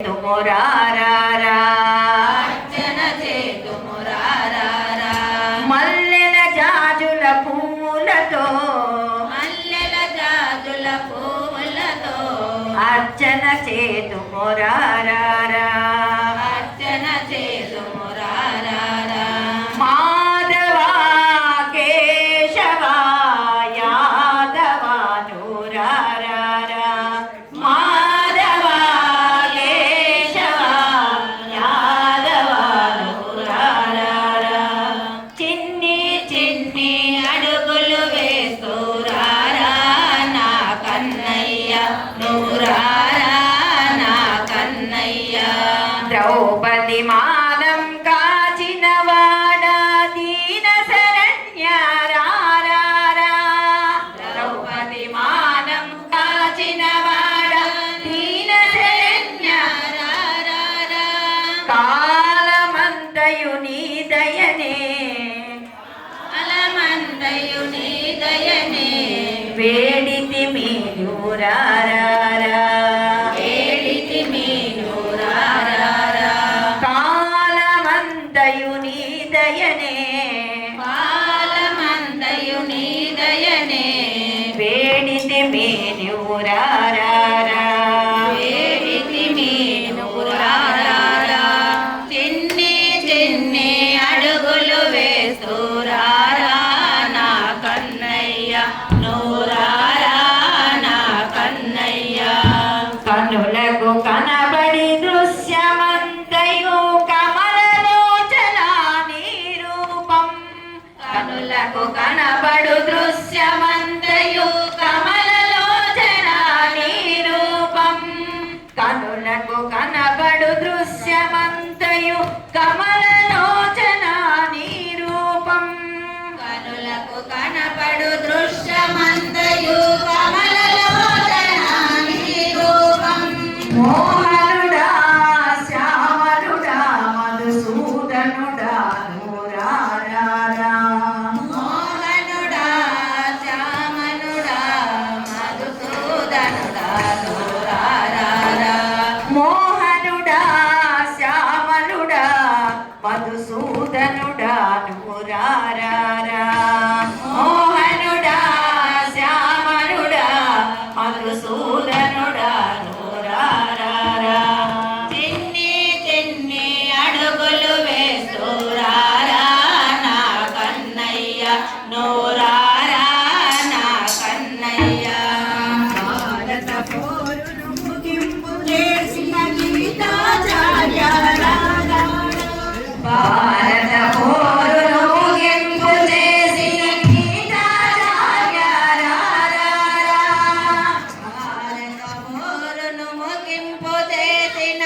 తుమురారా అర్చన చేతుమురారా మల్లెల జాజుల పూలతో మల్లెల జాజుల పూలతో అర్చన చేతుమురారా అర్చన చేతుమురారా మాధవ కేశవ యాదవ నూరారా మాధవ కేశవ యాదవ నూరారా చిన్ని చిన్ని అడుగులు వేస్తూరారా నా కన్నయ్య నూరారా నా కన్నయ్య ద్రౌపది మానం కాచిన వాడా దీన శరణ్య రారా ద్రౌపది మానం కాచిన వాడా దీన శరణ్య రారా కాలమంతయు నీ దయనే అలమందయు నీ దయనే వేడితి మీరురారా ఏడితి మీనురారా కాలమంతయు నీ దయనే పాలమందయు నీ దయనే వేడితి మీరురారా వేడితి మీనురారా చిన్ని చిన్ని అడుగులు వేస్తూరారా నా కన్నయ్య నూరారా నా కన్నయ్య కనులకు కనబడి దృశ్యమంతయు కమలలోచన నీ రూపం కనులకు కనబడు దృశ్యమంతయు కమలలోచన నీ రూపం కనులకు కనబడు దృశ్యమంతయు కమలలోచన నీ రూపం కనులకు కనపడు దృశ్యమంతయు కమలలోచన నీ రూపం మోహనుడా శ్యామనుడా మధుసూదనుడా నూరారా మోహనుడా శ్యామనుడా మధుసూదనుడా నూరారా మోహనుడా శ్యామనుడా మధుసూదనుడా నూరారా మోహనుడా శ్యామనుడా మధుసూదనుడా నూరారా చిన్ని చిన్ని అడుగులు వేస్తూరారా నా కన్నయ్య నూరారా నా కన్నయ్య భారత పోరును ముగింపు చేసిన గీతాచార్యారా భారత పోరును ముగింపు చేసిన గీతాచార్యారా భారత పోరును ముగింపు చేసిన